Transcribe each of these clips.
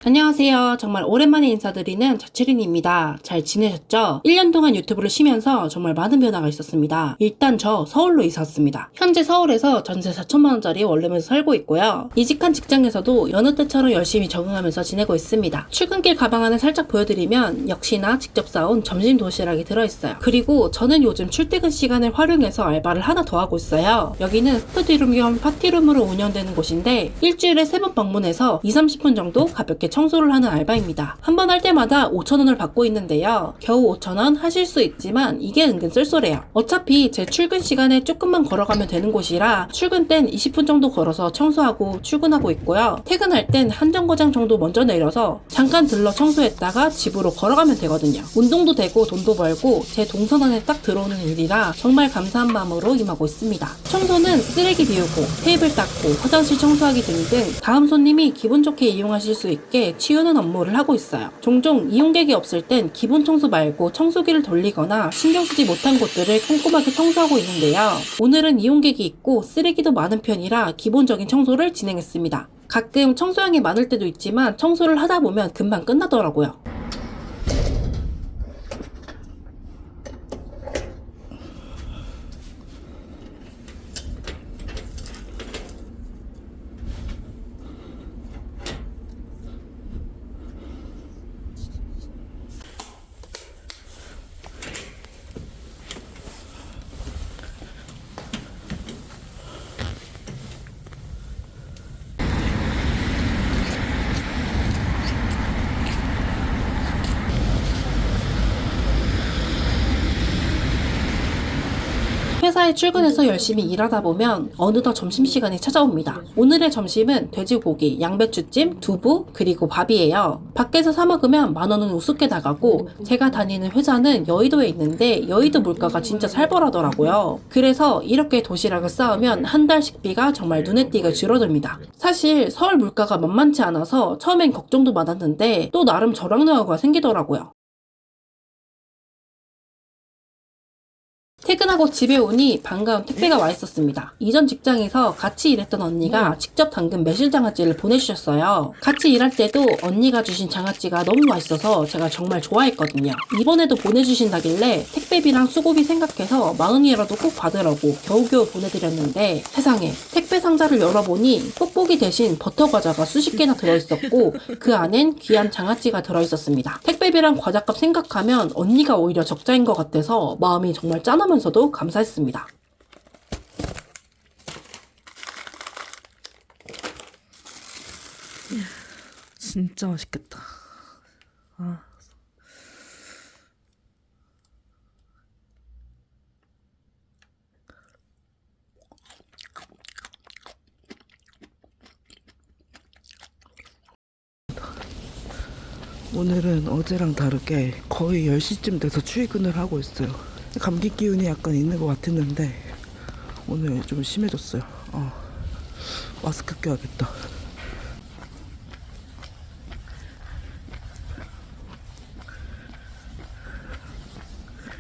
안녕하세요. 정말 오랜만에 인사드리는 자취린입니다. 잘 지내셨죠? 1년 동안 유튜브를 쉬면서 정말 많은 변화가 있었습니다. 일단 저 서울로 이사 왔습니다. 현재 서울에서 전세 4천만원짜리 원룸에서 살고 있고요. 이직한 직장에서도 여느 때처럼 열심히 적응하면서 지내고 있습니다. 출근길 가방 안을 살짝 보여드리면 역시나 직접 싸온 점심 도시락이 들어있어요. 그리고 저는 요즘 출퇴근 시간을 활용해서 알바를 하나 더 하고 있어요. 여기는 스터디룸 겸 파티룸으로 운영되는 곳인데 일주일에 3번 방문해서 20-30분 정도 가볍게 청소를 하는 알바입니다. 한 번 할 때마다 5,000원을 받고 있는데요. 겨우 5,000원 하실 수 있지만 이게 은근 쏠쏠해요. 어차피 제 출근 시간에 조금만 걸어가면 되는 곳이라 출근 땐 20분 정도 걸어서 청소하고 출근하고 있고요. 퇴근할 땐 한 정거장 정도 먼저 내려서 잠깐 들러 청소했다가 집으로 걸어가면 되거든요. 운동도 되고 돈도 벌고 제 동선 안에 딱 들어오는 일이라 정말 감사한 마음으로 임하고 있습니다. 청소는 쓰레기 비우고 테이블 닦고 화장실 청소하기 등등 다음 손님이 기분 좋게 이용하실 수 있게 치우는 업무를 하고 있어요. 종종 이용객이 없을 땐 기본 청소 말고 청소기를 돌리거나 신경 쓰지 못한 곳들을 꼼꼼하게 청소하고 있는데요. 오늘은 이용객이 있고 쓰레기도 많은 편이라 기본적인 청소를 진행했습니다. 가끔 청소량이 많을 때도 있지만 청소를 하다 보면 금방 끝나더라고요. 회사에 출근해서 열심히 일하다 보면 어느덧 점심시간이 찾아옵니다. 오늘의 점심은 돼지고기, 양배추찜, 두부, 그리고 밥이에요. 밖에서 사 먹으면 10,000원은 우습게 나가고 제가 다니는 회사는 여의도에 있는데 여의도 물가가 진짜 살벌하더라고요. 그래서 이렇게 도시락을 싸우면 한 달 식비가 정말 눈에 띄게 줄어듭니다. 사실 서울 물가가 만만치 않아서 처음엔 걱정도 많았는데 또 나름 절약 노하우가 생기더라고요. 퇴근하고 집에 오니 반가운 택배가 와 있었습니다. 이전 직장에서 같이 일했던 언니가 직접 담근 매실 장아찌를 보내주셨어요. 같이 일할 때도 언니가 주신 장아찌가 너무 맛있어서 제가 정말 좋아했거든요. 이번에도 보내주신다길래 택배비랑 수고비 생각해서 10,000원이라도 꼭 받으라고 겨우겨우 보내드렸는데 세상에 택배 상자를 열어보니 뽁뽁이 대신 버터 과자가 수십 개나 들어있었고 그 안엔 귀한 장아찌가 들어있었습니다. 택배비랑 과자값 생각하면 언니가 오히려 적자인 것 같아서 마음이 정말 짠하면서도 감사했습니다. 진짜 맛있겠다. 아. 오늘은 어제랑 다르게 거의 10시쯤 돼서 출근을 하고 있어요. 감기 기운이 약간 있는 것 같았는데 오늘 좀 심해졌어요. 마스크 껴야겠다.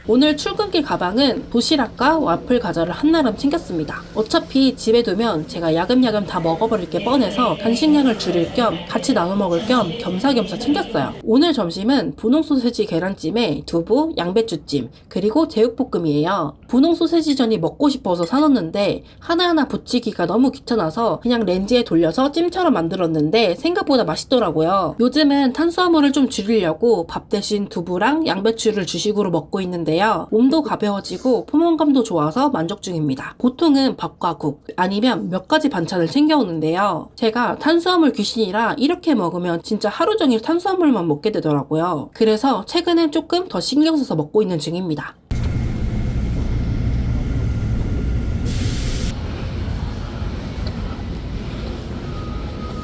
오늘 출근길 가방은 도시락과 와플 과자를 한나름 챙겼습니다. 어차피 집에 두면 제가 야금야금 다 먹어버릴 게 뻔해서 간식량을 줄일 겸 같이 나눠 먹을 겸 겸사겸사 챙겼어요. 오늘 점심은 분홍 소세지 계란찜에 두부, 양배추찜, 그리고 제육볶음이에요. 분홍 소세지전이 먹고 싶어서 사놓는데 하나하나 부치기가 너무 귀찮아서 그냥 렌즈에 돌려서 찜처럼 만들었는데 생각보다 맛있더라고요. 요즘은 탄수화물을 좀 줄이려고 밥 대신 두부랑 양배추를 주식으로 먹고 있는데요. 몸도 가벼워지고 포만감도 좋아서 만족 중입니다. 보통은 밥과 국 아니면 몇 가지 반찬을 챙겨오는데요. 제가 탄수화물 귀신이라 이렇게 먹으면 진짜 하루 종일 탄수화물만 먹게 되더라고요. 그래서 최근엔 조금 더 신경 써서 먹고 있는 중입니다.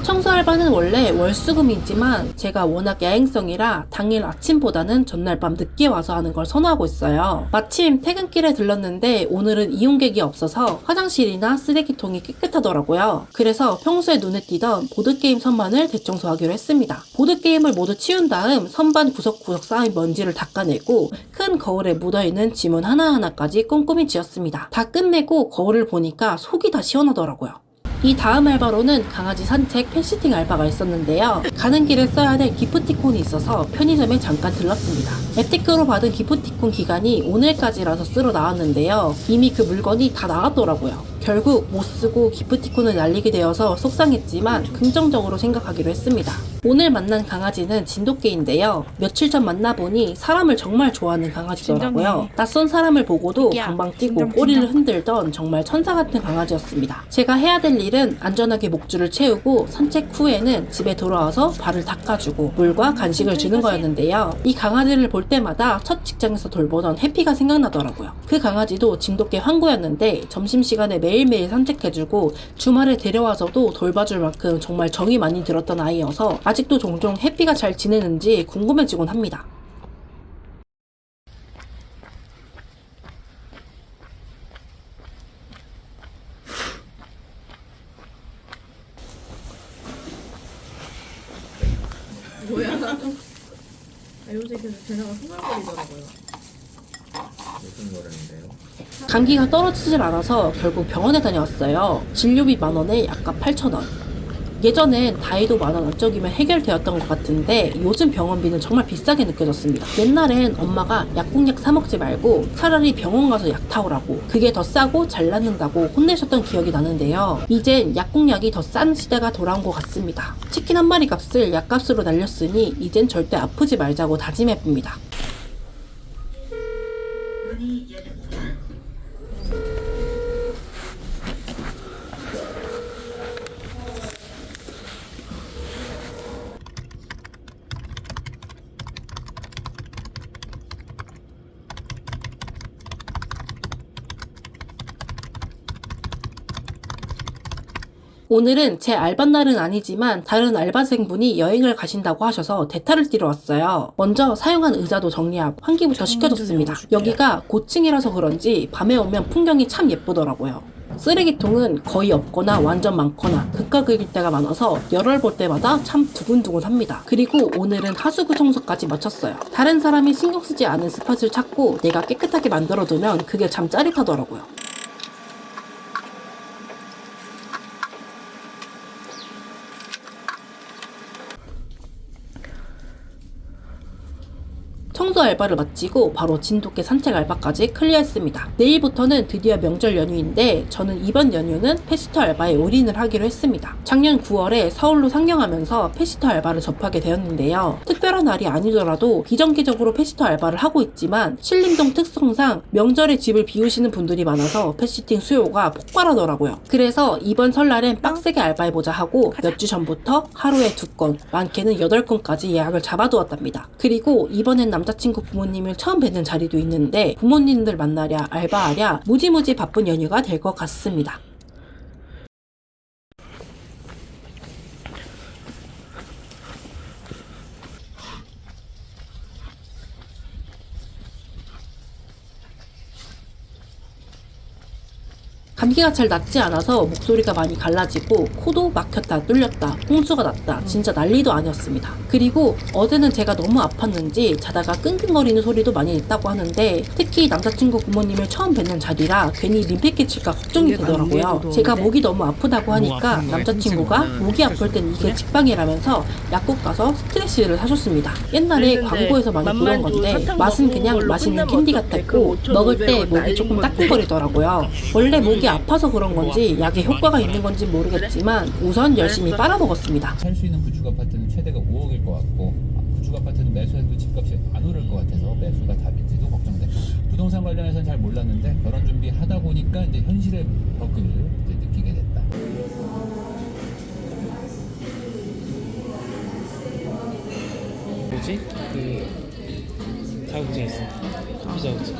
청소 알바는 원래 월수금이지만 제가 워낙 야행성이라 당일 아침보다는 전날 밤 늦게 와서 하는 걸 선호하고 있어요. 마침 퇴근길에 들렀는데 오늘은 이용객이 없어서 화장실이나 쓰레기통이 깨끗하더라고요. 그래서 평소에 눈에 띄던 보드게임 선반을 대청소하기로 했습니다. 보드게임을 모두 치운 다음 선반 구석구석 쌓인 먼지를 닦아내고 큰 거울에 묻어있는 지문 하나하나까지 꼼꼼히 지웠습니다. 다 끝내고 거울을 보니까 속이 다 시원하더라고요. 이 다음 알바로는 강아지 산책 펫시팅 알바가 있었는데요. 가는 길에 써야 될 기프티콘이 있어서 편의점에 잠깐 들렀습니다. 앱테크로 받은 기프티콘 기간이 오늘까지라서 쓰러 나왔는데요. 이미 그 물건이 다 나갔더라고요. 결국 못 쓰고 기프티콘을 날리게 되어서 속상했지만 긍정적으로 생각하기로 했습니다. 오늘 만난 강아지는 진돗개인데요. 며칠 전 만나보니 사람을 정말 좋아하는 강아지더라고요. 낯선 사람을 보고도 방방 뛰고 꼬리를 흔들던 정말 천사 같은 강아지였습니다. 제가 해야 될 일은 안전하게 목줄을 채우고 산책 후에는 집에 돌아와서 발을 닦아주고 물과 간식을 주는 거였는데요. 이 강아지를 볼 때마다 첫 직장에서 돌보던 해피가 생각나더라고요. 그 강아지도 진돗개 황구였는데 점심시간에 매일매일 산책해주고 주말에 데려와서도 돌봐줄 만큼 정말 정이 많이 들었던 아이여서 아직도 종종 해피가 잘 지내는지 궁금해지곤 합니다. 요새 계속 제나가 흥얼거리더라고요. 무슨 거라는데요? 감기가 떨어지질 않아서 결국 병원에 다녀왔어요. 진료비 10,000원에 약값 8,000원. 예전엔 다이도 10,000원 안쪽이면 해결되었던 것 같은데 요즘 병원비는 정말 비싸게 느껴졌습니다. 옛날엔 엄마가 약국약 사 먹지 말고 차라리 병원 가서 약 타오라고, 그게 더 싸고 잘 낫는다고 혼내셨던 기억이 나는데요. 이젠 약국약이 더 싼 시대가 돌아온 것 같습니다. 치킨 한 마리 값을 약값으로 날렸으니 이젠 절대 아프지 말자고 다짐해봅니다. 오늘은 제 알바날은 아니지만 다른 알바생분이 여행을 가신다고 하셔서 대타를 뛰러 왔어요. 먼저 사용한 의자도 정리하고 환기부터 시켜줬습니다. 여기가 고층이라서 그런지 밤에 오면 풍경이 참 예쁘더라고요. 쓰레기통은 거의 없거나 완전 많거나 극과 극일 때가 많아서 열을 볼 때마다 참 두근두근합니다. 그리고 오늘은 하수구 청소까지 마쳤어요. 다른 사람이 신경 쓰지 않은 스팟을 찾고 내가 깨끗하게 만들어두면 그게 참 짜릿하더라고요. 청소 알바를 마치고 바로 진돗개 산책 알바까지 클리어했습니다. 내일부터는 드디어 명절 연휴인데 저는 이번 연휴는 펫시터 알바에 올인을 하기로 했습니다. 작년 9월에 서울로 상경하면서 펫시터 알바를 접하게 되었는데요. 특별한 날이 아니더라도 비정기적으로 펫시터 알바를 하고 있지만 신림동 특성상 명절에 집을 비우시는 분들이 많아서 펫시팅 수요가 폭발하더라고요. 그래서 이번 설날엔 빡세게 알바해보자 하고 몇 주 전부터 하루에 2건, 많게는 8건까지 예약을 잡아두었답니다. 그리고 이번엔 남자친구 부모님을 처음 뵙는 자리도 있는데 부모님들 만나랴 알바하랴 무지무지 바쁜 연휴가 될 것 같습니다. 감기가 잘 낫지 않아서 목소리가 많이 갈라지고 코도 막혔다 뚫렸다 홍수가 났다 진짜 난리도 아니었습니다. 그리고 어제는 제가 너무 아팠는지 자다가 끙끙거리는 소리도 많이 냈다고 하는데 특히 남자친구 부모님을 처음 뵙는 자리라 괜히 민폐 끼칠까 걱정이 되더라고요. 제가 목이 너무 아프다고 하니까 남자친구가 목이 아플 땐 이게 직방이라면서 약국 가서 스트레스를 사줬습니다. 옛날에 광고에서 많이 보던 건데 맛은 그냥 맛있는 캔디 같았고 먹을 때 목이 조금 따끔거리더라고요. 원래 목이 아파서 그런 건지 약에 효과가 있는 건지 모르겠지만 우선 열심히 빨아먹었습니다. 살 수 있는 구축 아파트는 최대가 5억일 것 같고 구축 아파트는 매수해도 집값이 안 오를 것 같아서 매수가 답인지도 걱정돼. 부동산 관련해서는 잘 몰랐는데 결혼 준비하다 보니까 이제 현실의 벽을 이제 느끼게 됐다. 뭐지? 그 자격증 있어. 커피 자격증.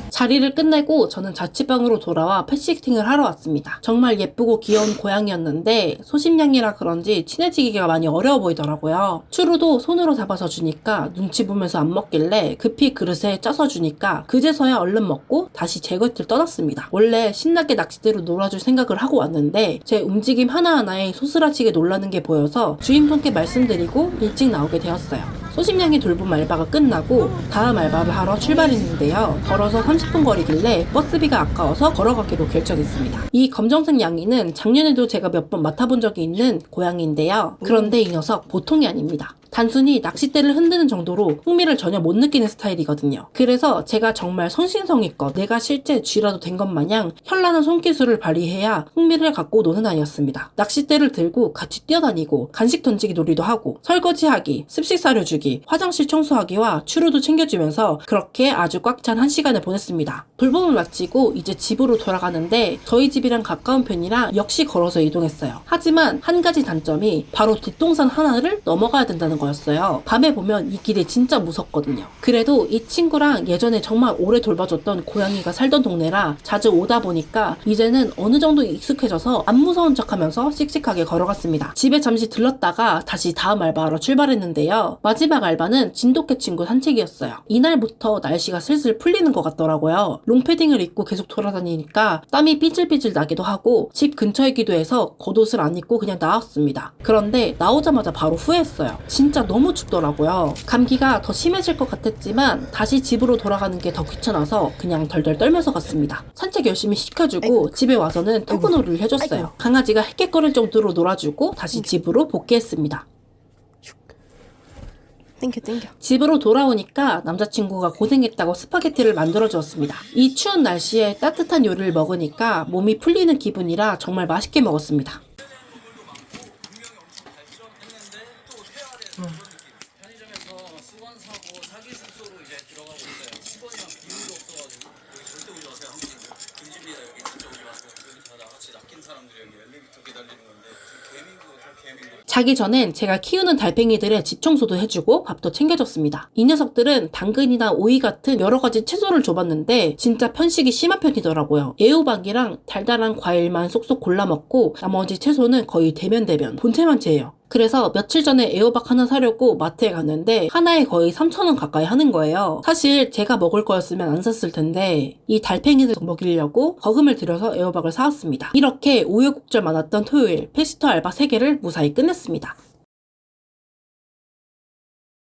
자리를 끝내고 저는 자취방으로 돌아와 펫시팅을 하러 왔습니다. 정말 예쁘고 귀여운 고양이였는데 소심냥이라 그런지 친해지기가 많이 어려워 보이더라고요. 추루도 손으로 잡아서 주니까 눈치 보면서 안 먹길래 급히 그릇에 쪄서 주니까 그제서야 얼른 먹고 다시 제 곁을 떠났습니다. 원래 신나게 낚싯대로 놀아줄 생각을 하고 왔는데 제 움직임 하나하나에 소스라치게 놀라는 게 보여서 주인분께 말씀드리고 일찍 나오게 되었어요. 소심냥이 돌봄 알바가 끝나고 다음 알바를 하러 출발했는데요. 걸어서 30분 거리길래 버스비가 아까워서 걸어가기로 결정했습니다. 이 검정색 양이는 작년에도 제가 몇 번 맡아본 적이 있는 고양이인데요. 그런데 이 녀석 보통이 아닙니다. 단순히 낚싯대를 흔드는 정도로 흥미를 전혀 못 느끼는 스타일이거든요. 그래서 제가 정말 성심성의껏 내가 실제 쥐라도 된 것 마냥 현란한 손기술을 발휘해야 흥미를 갖고 노는 아이였습니다. 낚싯대를 들고 같이 뛰어다니고 간식 던지기 놀이도 하고 설거지하기, 습식 사료 주기, 화장실 청소하기와 추루도 챙겨주면서 그렇게 아주 꽉 찬 1시간을 보냈습니다. 돌봄을 마치고 이제 집으로 돌아가는데 저희 집이랑 가까운 편이라 역시 걸어서 이동했어요. 하지만 한 가지 단점이 바로 뒷동산 하나를 넘어가야 된다는 거였어요. 밤에 보면 이 길이 진짜 무섭거든요. 그래도 이 친구랑 예전에 정말 오래 돌봐줬던 고양이가 살던 동네라 자주 오다 보니까 이제는 어느 정도 익숙해져서 안 무서운 척하면서 씩씩하게 걸어갔습니다. 집에 잠시 들렀다가 다시 다음 알바하러 출발했는데요. 마지막 알바는 진돗개 친구 산책이었어요. 이날부터 날씨가 슬슬 풀리는 것 같더라고요. 롱패딩을 입고 계속 돌아다니니까 땀이 삐질삐질 나기도 하고 집 근처이기도 해서 겉옷을 안 입고 그냥 나왔습니다. 그런데 나오자마자 바로 후회했어요. 진짜 너무 춥더라고요. 감기가 더 심해질 것 같았지만 다시 집으로 돌아가는 게 더 귀찮아서 그냥 덜덜 떨면서 갔습니다. 산책 열심히 시켜주고 집에 와서는 토그놀이를 해줬어요. 강아지가 헥헥거릴 정도로 놀아주고 다시 집으로 복귀했습니다. 땡겨. 집으로 돌아오니까 남자친구가 고생했다고 스파게티를 만들어주었습니다. 이 추운 날씨에 따뜻한 요리를 먹으니까 몸이 풀리는 기분이라 정말 맛있게 먹었습니다. 자기 전엔 제가 키우는 달팽이들의 집 청소도 해주고 밥도 챙겨줬습니다. 이 녀석들은 당근이나 오이 같은 여러 가지 채소를 줘봤는데 진짜 편식이 심한 편이더라고요. 애호박이랑 달달한 과일만 쏙쏙 골라 먹고 나머지 채소는 거의 대면대면 본체만체예요. 그래서 며칠 전에 애호박 하나 사려고 마트에 갔는데 하나에 거의 3,000원 가까이 하는 거예요. 사실 제가 먹을 거였으면 안 샀을 텐데 이 달팽이들 먹이려고 거금을 들여서 애호박을 사왔습니다. 이렇게 우여곡절 많았던 토요일 페시터 알바 3개를 무사히 끝냈습니다.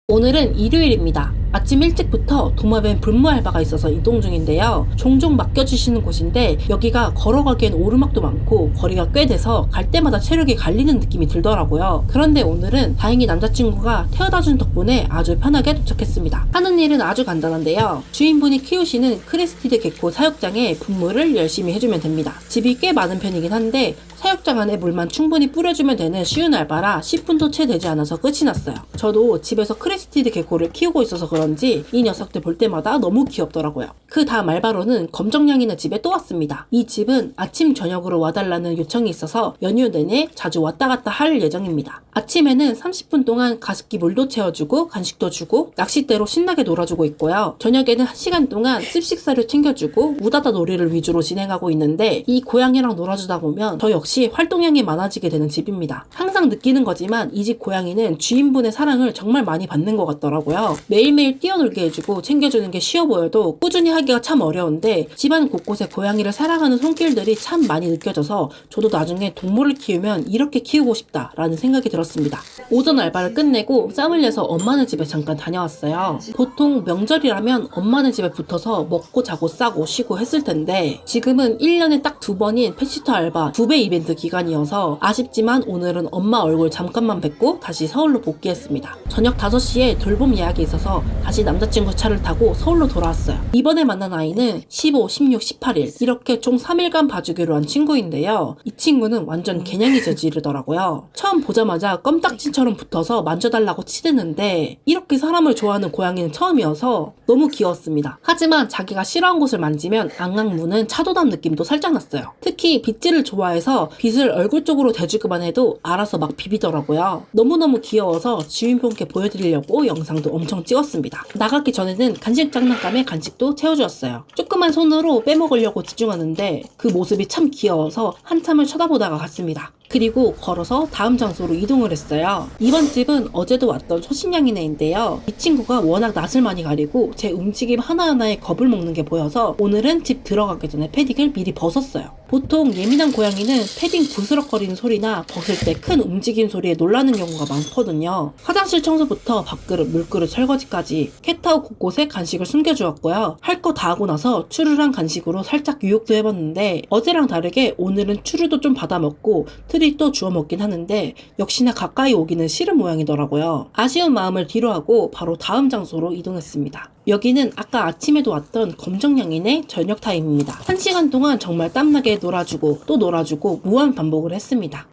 오늘은 일요일입니다. 아침 일찍부터 도마뱀 분무 알바가 있어서 이동 중인데요. 종종 맡겨주시는 곳인데 여기가 걸어가기엔 오르막도 많고 거리가 꽤 돼서 갈 때마다 체력이 갈리는 느낌이 들더라고요. 그런데 오늘은 다행히 남자친구가 태워다준 덕분에 아주 편하게 도착했습니다. 하는 일은 아주 간단한데요. 주인분이 키우시는 크레스티드 개코 사육장에 분무를 열심히 해주면 됩니다. 집이 꽤 많은 편이긴 한데 사육장 안에 물만 충분히 뿌려주면 되는 쉬운 알바라 10분도 채 되지 않아서 끝이 났어요. 저도 집에서 크레스티드 개코를 키우고 있어서 그런지 이 녀석들 볼 때마다 너무 귀엽더라고요. 그 다음 알바로는 검정냥이네 집에 또 왔습니다. 이 집은 아침 저녁으로 와달라는 요청이 있어서 연휴 내내 자주 왔다 갔다 할 예정입니다. 아침에는 30분 동안 가습기 물도 채워주고 간식도 주고 낚싯대로 신나게 놀아주고 있고요. 저녁에는 1시간 동안 습식사료 챙겨주고 우다다 놀이를 위주로 진행하고 있는데 이 고양이랑 놀아주다 보면 저 역시 활동량이 많아지게 되는 집입니다. 항상 느끼는 거지만 이 집 고양이는 주인분의 사랑을 정말 많이 받는 것 같더라고요. 매일매일 뛰어놀게 해주고 챙겨주는 게 쉬워 보여도 꾸준히 하기가 참 어려운데 집안 곳곳에 고양이를 사랑하는 손길들이 참 많이 느껴져서 저도 나중에 동물을 키우면 이렇게 키우고 싶다라는 생각이 들었습니다. 오전 알바를 끝내고 짬을 내서 엄마네 집에 잠깐 다녀왔어요. 보통 명절이라면 엄마네 집에 붙어서 먹고 자고 싸고 쉬고 했을 텐데 지금은 1년에 딱 2번인 페시터 알바 2배 이벤트 기간이어서 아쉽지만 오늘은 엄마 얼굴 잠깐만 뵙고 다시 서울로 복귀했습니다. 저녁 5시에 돌봄 예약이 있어서 다시 남자친구 차를 타고 서울로 돌아왔어요. 이번에 만난 아이는 15, 16, 18일 이렇게 총 3일간 봐주기로 한 친구인데요. 이 친구는 완전 개냥이 재질이더라고요. 처음 보자마자 껌딱지처럼 붙어서 만져달라고 치대는데 이렇게 사람을 좋아하는 고양이는 처음이어서 너무 귀여웠습니다. 하지만 자기가 싫어한 곳을 만지면 앙앙 무는 차도남 느낌도 살짝 났어요. 특히 빗질을 좋아해서 빗을 얼굴 쪽으로 대주기만 해도 알아서 막 비비더라고요. 너무너무 귀여워서 주인분께 보여드리려고 영상도 엄청 찍었습니다. 나가기 전에는 간식 장난감에 간식도 채워주었어요. 조그만 손으로 빼먹으려고 집중하는데 그 모습이 참 귀여워서 한참을 쳐다보다가 갔습니다. 그리고 걸어서 다음 장소로 이동을 했어요. 이번 집은 어제도 왔던 소심냥이네인데요. 이 친구가 워낙 낯을 많이 가리고 제 움직임 하나하나에 겁을 먹는 게 보여서 오늘은 집 들어가기 전에 패딩을 미리 벗었어요. 보통 예민한 고양이는 패딩 부스럭거리는 소리나 벗을 때 큰 움직임 소리에 놀라는 경우가 많거든요. 화장실 청소부터 밥그릇, 물그릇, 설거지까지 캣타워 곳곳에 간식을 숨겨주었고요. 할 거 다 하고 나서 추르랑 간식으로 살짝 유혹도 해봤는데 어제랑 다르게 오늘은 추르도 좀 받아먹고 트릿도 주워 먹긴 하는데 역시나 가까이 오기는 싫은 모양이더라고요. 아쉬운 마음을 뒤로하고 바로 다음 장소로 이동했습니다. 여기는 아까 아침에도 왔던 검정냥이네 저녁 타임입니다. 1시간 동안 정말 땀나게 놀아주고 또 놀아주고 무한 반복을 했습니다.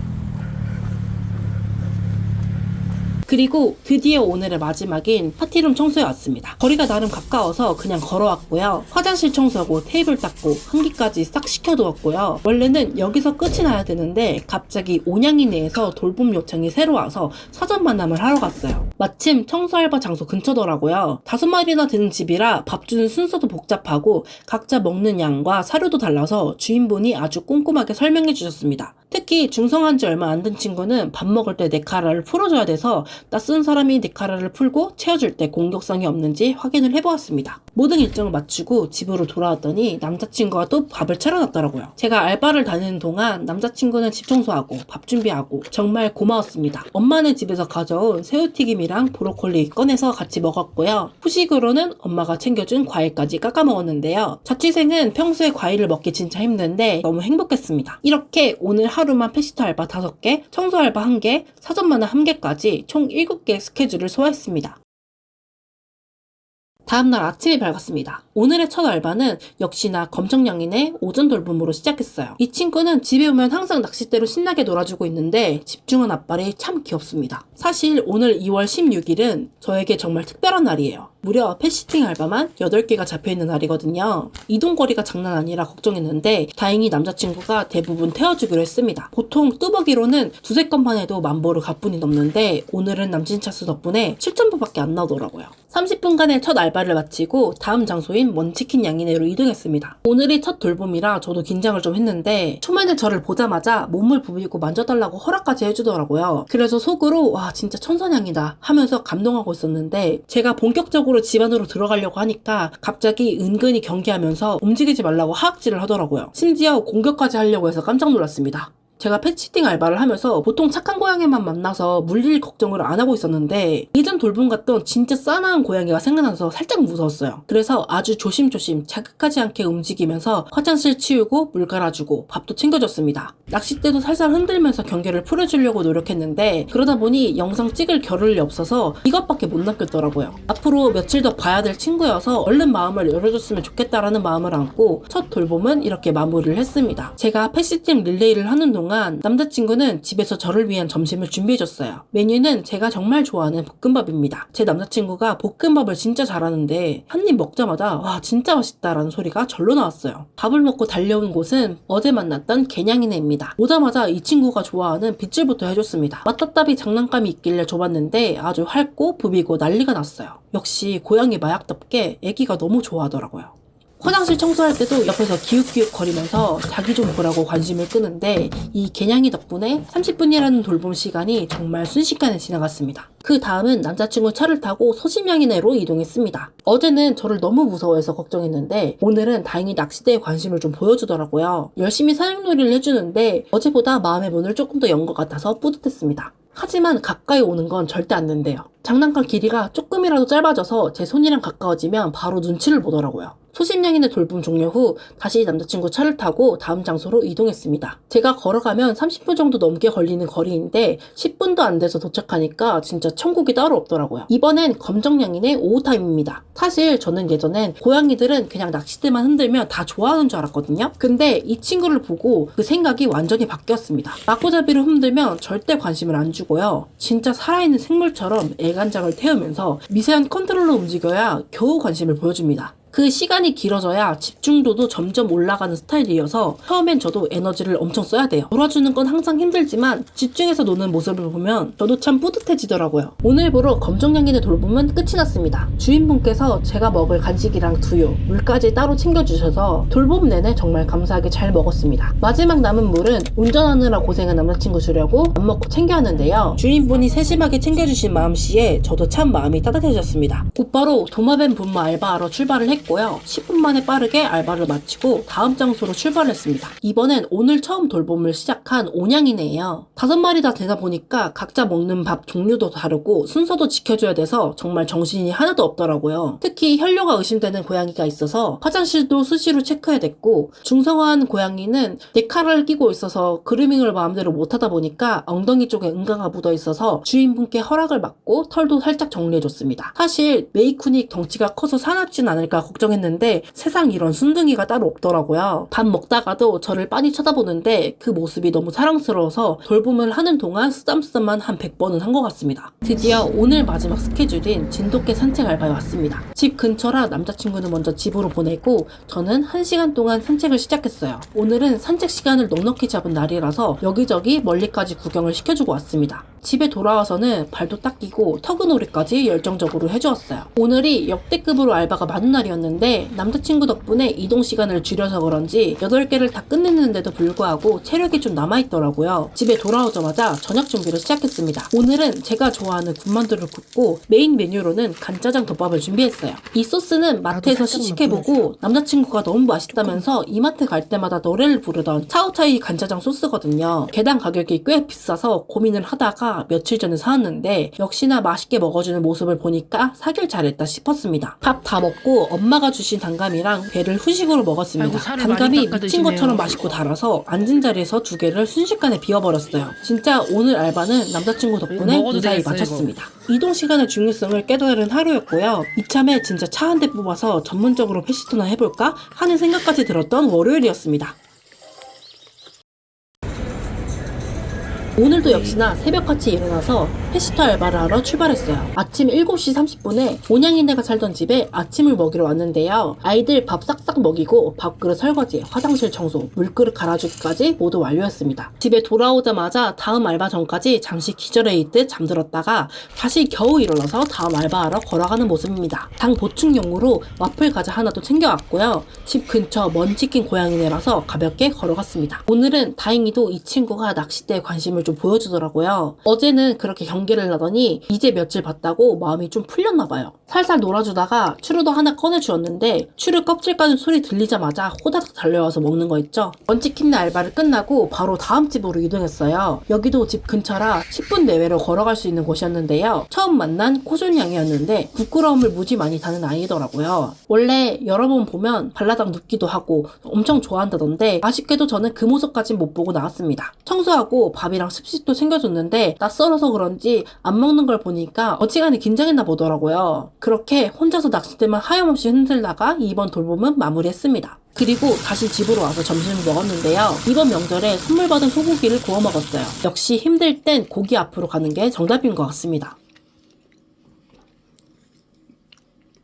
그리고 드디어 오늘의 마지막인 파티룸 청소에 왔습니다. 거리가 나름 가까워서 그냥 걸어왔고요. 화장실 청소하고 테이블 닦고 환기까지 싹 시켜두었고요. 원래는 여기서 끝이 나야 되는데 갑자기 온양이네에서 돌봄 요청이 새로 와서 사전 만남을 하러 갔어요. 마침 청소 알바 장소 근처더라고요. 5마리나 되는 집이라 밥 주는 순서도 복잡하고 각자 먹는 양과 사료도 달라서 주인분이 아주 꼼꼼하게 설명해 주셨습니다. 특히 중성한 지 얼마 안 된 친구는 밥 먹을 때 네카라를 풀어줘야 돼서 낯선 사람이 네카라를 풀고 채워줄 때 공격성이 없는지 확인을 해보았습니다. 모든 일정을 마치고 집으로 돌아왔더니 남자친구가 또 밥을 차려놨더라고요. 제가 알바를 다니는 동안 남자친구는 집 청소하고 밥 준비하고 정말 고마웠습니다. 엄마는 집에서 가져온 새우튀김이랑 브로콜리 꺼내서 같이 먹었고요. 후식으로는 엄마가 챙겨준 과일까지 깎아 먹었는데요. 자취생은 평소에 과일을 먹기 진짜 힘든데 너무 행복했습니다. 이렇게 오늘 하루만 패시터 알바 5개, 청소 알바 1개, 사전 만남 1개까지 총 7개의 스케줄을 소화했습니다. 다음날 아침이 밝았습니다. 오늘의 첫 알바는 역시나 검정냥이네 오전 돌봄으로 시작했어요. 이 친구는 집에 오면 항상 낚싯대로 신나게 놀아주고 있는데 집중한 앞발이 참 귀엽습니다. 사실 오늘 2월 16일은 저에게 정말 특별한 날이에요. 무려 펫시팅 알바만 8개가 잡혀있는 날이거든요. 이동거리가 장난 아니라 걱정했는데 다행히 남자친구가 대부분 태워주기로 했습니다. 보통 뚜벅이로는 2-3건만 해도 10,000보를 가뿐히 넘는데 오늘은 남친 차수 덕분에 7,000보밖에 안 나오더라고요. 30분간의 첫 알바를 마치고 다음 장소인 먼치킨 양이네로 이동했습니다. 오늘이 첫 돌봄이라 저도 긴장을 좀 했는데 초면에 저를 보자마자 몸을 부비고 만져달라고 허락까지 해주더라고요. 그래서 속으로 와 진짜 천사냥이다 하면서 감동하고 있었는데 제가 본격적으로 집 안으로 들어가려고 하니까 갑자기 은근히 경계하면서 움직이지 말라고 하악질을 하더라고요. 심지어 공격까지 하려고 해서 깜짝 놀랐습니다. 제가 펫시팅 알바를 하면서 보통 착한 고양이만 만나서 물릴 걱정을 안 하고 있었는데 예전 돌봄 갔던 진짜 싸나운 고양이가 생각나서 살짝 무서웠어요. 그래서 아주 조심조심 자극하지 않게 움직이면서 화장실 치우고 물 갈아주고 밥도 챙겨줬습니다. 낚싯대도 살살 흔들면서 경계를 풀어주려고 노력했는데 그러다 보니 영상 찍을 겨를이 없어서 이것밖에 못 남겼더라고요. 앞으로 며칠 더 봐야 될 친구여서 얼른 마음을 열어줬으면 좋겠다라는 마음을 안고 첫 돌봄은 이렇게 마무리를 했습니다. 제가 펫시팅 릴레이를 하는 동안 남자친구는 집에서 저를 위한 점심을 준비해줬어요. 메뉴는 제가 정말 좋아하는 볶음밥입니다. 제 남자친구가 볶음밥을 진짜 잘하는데 한 입 먹자마자 와 진짜 맛있다라는 소리가 절로 나왔어요. 밥을 먹고 달려온 곳은 어제 만났던 개냥이네입니다. 오자마자 이 친구가 좋아하는 빗질부터 해줬습니다. 맛다따비 장난감이 있길래 줘봤는데 아주 핥고 부비고 난리가 났어요. 역시 고양이 마약답게 애기가 너무 좋아하더라고요. 화장실 청소할 때도 옆에서 기웃기웃 거리면서 자기 좀 보라고 관심을 끄는데 이 개냥이 덕분에 30분이라는 돌봄 시간이 정말 순식간에 지나갔습니다. 그 다음은 남자친구 차를 타고 소심냥이네로 이동했습니다. 어제는 저를 너무 무서워해서 걱정했는데 오늘은 다행히 낚싯대에 관심을 좀 보여주더라고요. 열심히 사냥놀이를 해주는데 어제보다 마음의 문을 조금 더 연 것 같아서 뿌듯했습니다. 하지만 가까이 오는 건 절대 안 된대요. 장난감 길이가 조금이라도 짧아져서 제 손이랑 가까워지면 바로 눈치를 보더라고요. 소심냥이네 돌봄 종료 후 다시 남자친구 차를 타고 다음 장소로 이동했습니다. 제가 걸어가면 30분 정도 넘게 걸리는 거리인데 10분도 안 돼서 도착하니까 진짜 천국이 따로 없더라고요. 이번엔 검정냥이네 오후 타임입니다. 사실 저는 예전엔 고양이들은 그냥 낚싯대만 흔들면 다 좋아하는 줄 알았거든요. 근데 이 친구를 보고 그 생각이 완전히 바뀌었습니다. 마구잡이로 흔들면 절대 관심을 안 주고요. 진짜 살아있는 생물처럼 애간장을 태우면서 미세한 컨트롤로 움직여야 겨우 관심을 보여줍니다. 그 시간이 길어져야 집중도도 점점 올라가는 스타일이어서 처음엔 저도 에너지를 엄청 써야 돼요. 놀아주는 건 항상 힘들지만 집중해서 노는 모습을 보면 저도 참 뿌듯해지더라고요. 오늘부로 검정냥이네 돌봄은 끝이 났습니다. 주인분께서 제가 먹을 간식이랑 두유, 물까지 따로 챙겨주셔서 돌봄 내내 정말 감사하게 잘 먹었습니다. 마지막 남은 물은 운전하느라 고생한 남자친구 주려고 안 먹고 챙겨 왔는데요. 주인분이 세심하게 챙겨주신 마음씨에 저도 참 마음이 따뜻해졌습니다. 곧바로 도마뱀 분무 알바하러 출발을 했고요. 10분 만에 빠르게 알바를 마치고 다음 장소로 출발했습니다. 이번엔 오늘 처음 돌봄을 시작한 오냥이네예요. 5마리 다 되다 보니까 각자 먹는 밥 종류도 다르고 순서도 지켜줘야 돼서 정말 정신이 하나도 없더라고요. 특히 혈뇨가 의심되는 고양이가 있어서 화장실도 수시로 체크해야 됐고, 중성화한 고양이는 네카를 끼고 있어서 그루밍을 마음대로 못하다 보니까 엉덩이 쪽에 응가가 묻어 있어서 주인분께 허락을 받고 털도 살짝 정리해줬습니다. 사실 메이쿠닉 덩치가 커서 사납진 않을까 걱정했는데 세상 이런 순둥이가 따로 없더라고요. 밥 먹다가도 저를 빤히 쳐다보는데 그 모습이 너무 사랑스러워서 돌봄을 하는 동안 쓰담쓰담만 한 100번은 한 것 같습니다. 드디어 오늘 마지막 스케줄인 진돗개 산책 알바에 왔습니다. 집 근처라 남자친구는 먼저 집으로 보내고 저는 1시간 동안 산책을 시작했어요. 오늘은 산책 시간을 넉넉히 잡은 날이라서 여기저기 멀리까지 구경을 시켜주고 왔습니다. 집에 돌아와서는 발도 닦이고 터그놀이까지 열정적으로 해주었어요. 오늘이 역대급으로 알바가 많은 날이었는데 남자친구 덕분에 이동 시간을 줄여서 그런지 8개를 다 끝냈는데도 불구하고 체력이 좀 남아있더라고요. 집에 돌아오자마자 저녁 준비를 시작했습니다. 오늘은 제가 좋아하는 군만두를 굽고 메인 메뉴로는 간짜장 덮밥을 준비했어요. 이 소스는 마트에서 시식해보고 남자친구가 너무 맛있다면서 이마트 갈 때마다 노래를 부르던 차오차이 간짜장 소스거든요. 개당 가격이 꽤 비싸서 고민을 하다가 며칠 전에 사왔는데 역시나 맛있게 먹어주는 모습을 보니까 사길 잘했다 싶었습니다. 밥 다 먹고 엄마가 주신 단감이랑 배를 후식으로 먹었습니다. 단감이 미친 것처럼 맛있고 달아서 앉은 자리에서 2개를 순식간에 비워버렸어요. 진짜 오늘 알바는 남자친구 덕분에 무사히 마쳤습니다. 이동 시간의 중요성을 깨달은 하루였고요. 이참에 진짜 차 한 대 뽑아서 전문적으로 패시토나 해볼까 하는 생각까지 들었던 월요일이었습니다. 오늘도 역시나 새벽같이 일어나서 패시토 알바를 하러 출발했어요. 아침 7시 30분에 오냥이네가 살던 집에 아침을 먹이러 왔는데요. 아이들 밥 싹싹 먹이고 밥그릇 설거지, 화장실 청소, 물그릇 갈아주기까지 모두 완료했습니다. 집에 돌아오자마자 다음 알바 전까지 잠시 기절해 있듯 잠들었다가 다시 겨우 일어나서 다음 알바하러 걸어가는 모습입니다. 당 보충용으로 와플 과자 하나도 챙겨왔고요. 집 근처 먼치킨 고양이네라서 가볍게 걸어갔습니다. 오늘은 다행히도 이 친구가 낚싯대에 관심을 좀 보여주더라고요. 어제는 그렇게 경계를 하더니 이제 며칠 봤다고 마음이 좀 풀렸나봐요. 살살 놀아주다가 추루도 하나 꺼내주었는데 추루 껍질 까는 소리 들리자마자 호다닥 달려와서 먹는 거 있죠. 먼치킨네 알바를 끝나고 바로 다음 집으로 이동했어요. 여기도 집 근처라 10분 내외로 걸어갈 수 있는 곳이었는데요. 처음 만난 코존양이었는데 부끄러움을 무지 많이 타는 아이더라고요. 원래 여러 번 보면 발라당 눕기도 하고 엄청 좋아한다던데 아쉽게도 저는 그 모습까진 못 보고 나왔습니다. 청소하고 밥이랑 습식도 챙겨줬는데 낯설어서 그런지 안 먹는 걸 보니까 어지간히 긴장했나 보더라고요. 그렇게 혼자서 낚싯대만 하염없이 흔들다가 이번 돌봄은 마무리했습니다. 그리고 다시 집으로 와서 점심을 먹었는데요. 이번 명절에 선물 받은 소고기를 구워 먹었어요. 역시 힘들 땐 고기 앞으로 가는 게 정답인 것 같습니다.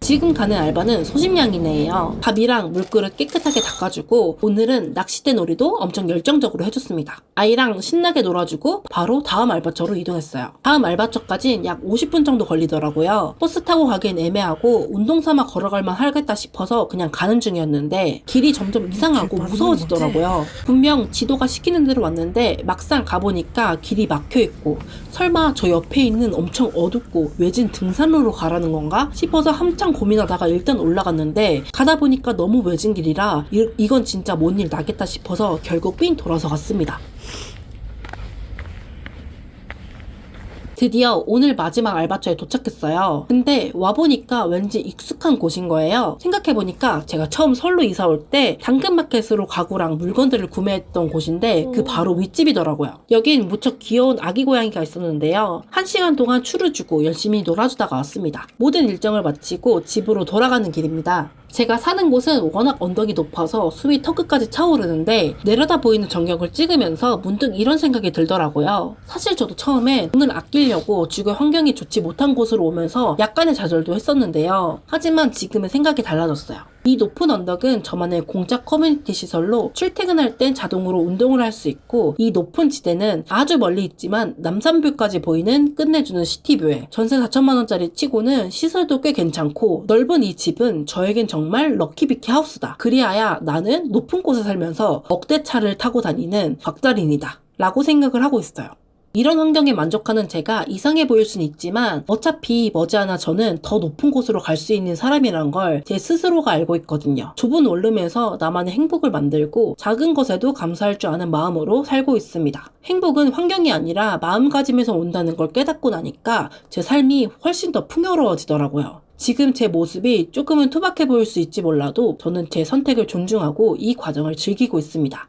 지금 가는 알바는 소심냥이네예요. 밥이랑 물그릇 깨끗하게 닦아주고 오늘은 낚싯대 놀이도 엄청 열정적으로 해줬습니다. 아이랑 신나게 놀아주고 바로 다음 알바처로 이동했어요. 다음 알바처까진 약 50분 정도 걸리더라고요. 버스 타고 가기엔 애매하고 운동 삼아 걸어갈만 하겠다 싶어서 그냥 가는 중이었는데 길이 점점 이상하고 무서워지더라고요. 분명 지도가 시키는 대로 왔는데 막상 가보니까 길이 막혀있고 설마 저 옆에 있는 엄청 어둡고 외진 등산로로 가라는 건가 싶어서 한참 고민하다가 일단 올라갔는데 가다 보니까 너무 외진 길이라 이건 진짜 뭔 일 나겠다 싶어서 결국 삥 돌아서 갔습니다. 드디어 오늘 마지막 알바처에 도착했어요. 근데 와보니까 왠지 익숙한 곳인 거예요. 생각해보니까 제가 처음 서울로 이사 올 때 당근마켓으로 가구랑 물건들을 구매했던 곳인데 그 바로 윗집이더라고요. 여긴 무척 귀여운 아기 고양이가 있었는데요. 1시간 동안 추루 주고 열심히 놀아주다가 왔습니다. 모든 일정을 마치고 집으로 돌아가는 길입니다. 제가 사는 곳은 워낙 언덕이 높아서 숨이 턱끝까지 차오르는데 내려다 보이는 전경을 찍으면서 문득 이런 생각이 들더라고요. 사실 저도 처음에 돈을 아끼려고 주거 환경이 좋지 못한 곳으로 오면서 약간의 좌절도 했었는데요. 하지만 지금은 생각이 달라졌어요. 이 높은 언덕은 저만의 공짜 커뮤니티 시설로 출퇴근할 땐 자동으로 운동을 할 수 있고, 이 높은 지대는 아주 멀리 있지만 남산뷰까지 보이는 끝내주는 시티뷰에 전세 4천만원짜리 치고는 시설도 꽤 괜찮고, 넓은 이 집은 저에겐 정말 럭키비키 하우스다. 그리하여 나는 높은 곳에 살면서 억대 차를 타고 다니는 박달인이다 라고 생각을 하고 있어요. 이런 환경에 만족하는 제가 이상해 보일 수는 있지만 어차피 머지않아 저는 더 높은 곳으로 갈 수 있는 사람이란 걸 제 스스로가 알고 있거든요. 좁은 원룸에서 나만의 행복을 만들고 작은 것에도 감사할 줄 아는 마음으로 살고 있습니다. 행복은 환경이 아니라 마음가짐에서 온다는 걸 깨닫고 나니까 제 삶이 훨씬 더 풍요로워지더라고요. 지금 제 모습이 조금은 투박해 보일 수 있지 몰라도 저는 제 선택을 존중하고 이 과정을 즐기고 있습니다.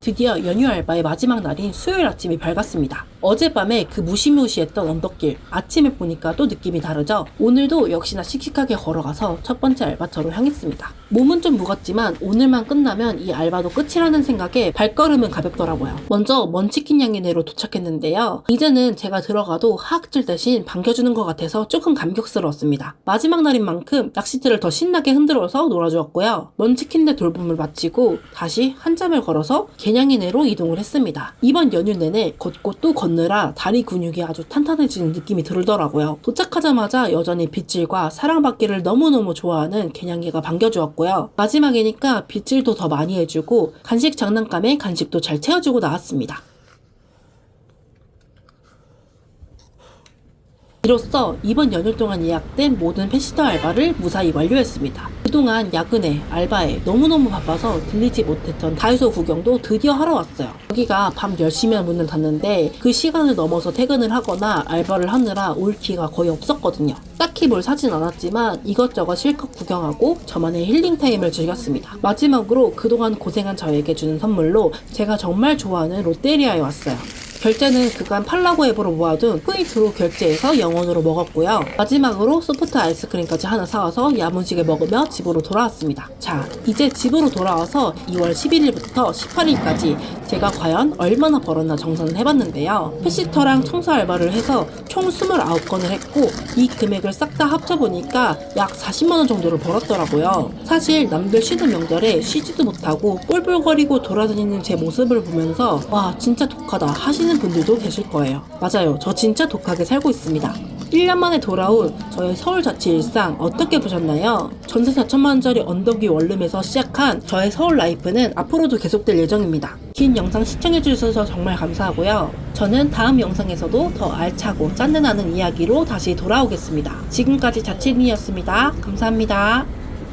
드디어 연휴 알바의 마지막 날인 수요일 아침이 밝았습니다. 어젯밤에 그 무시무시했던 언덕길, 아침에 보니까 또 느낌이 다르죠? 오늘도 역시나 씩씩하게 걸어가서 첫 번째 알바처로 향했습니다. 몸은 좀 무겁지만 오늘만 끝나면 이 알바도 끝이라는 생각에 발걸음은 가볍더라고요. 먼저 먼치킨 양이네로 도착했는데요. 이제는 제가 들어가도 하악질 대신 반겨주는 것 같아서 조금 감격스러웠습니다. 마지막 날인 만큼 낚시대를 더 신나게 흔들어서 놀아주었고요. 먼치킨네 돌봄을 마치고 다시 한참을 걸어서 개냥이네로 이동을 했습니다. 이번 연휴 내내 걷고 또 걷느라 다리 근육이 아주 탄탄해지는 느낌이 들더라고요. 도착하자마자 여전히 빗질과 사랑받기를 너무너무 좋아하는 개냥이가 반겨주었고요. 마지막이니까 빗질도 더 많이 해주고 간식 장난감에 간식도 잘 채워주고 나왔습니다. 이로써 이번 연휴 동안 예약된 모든 패시터 알바를 무사히 완료했습니다. 그동안 야근에 알바에 너무너무 바빠서 들리지 못했던 다이소 구경도 드디어 하러 왔어요. 여기가 밤 10시면 문을 닫는데 그 시간을 넘어서 퇴근을 하거나 알바를 하느라 올 기회가 거의 없었거든요. 딱히 뭘 사진 않았지만 이것저것 실컷 구경하고 저만의 힐링 타임을 즐겼습니다. 마지막으로 그동안 고생한 저에게 주는 선물로 제가 정말 좋아하는 롯데리아에 왔어요. 결제는 그간 팔라고 앱으로 모아둔 포인트로 결제해서 영원으로 먹었고요. 마지막으로 소프트 아이스크림까지 하나 사와서 야무지게 먹으며 집으로 돌아왔습니다. 자, 이제 집으로 돌아와서 2월 11일부터 18일까지 제가 과연 얼마나 벌었나 정산을 해봤는데요. 패시터랑 청소 알바를 해서 총 29건을 했고 이 금액을 싹 다 합쳐보니까 약 40만원 정도를 벌었더라고요. 사실 남들 쉬는 명절에 쉬지도 못하고 꼴불거리고 돌아다니는 제 모습을 보면서 와 진짜 독하다 하시는 분들도 계실 거예요. 맞아요. 저 진짜 독하게 살고 있습니다. 1년 만에 돌아온 저의 서울 자취 일상 어떻게 보셨나요? 전세 4천만원짜리 언덕 위 원룸에서 시작한 저의 서울 라이프는 앞으로도 계속될 예정입니다. 긴 영상 시청해주셔서 정말 감사하고요. 저는 다음 영상에서도 더 알차고 짠내나는 이야기로 다시 돌아오겠습니다. 지금까지 자취린이었습니다. 감사합니다.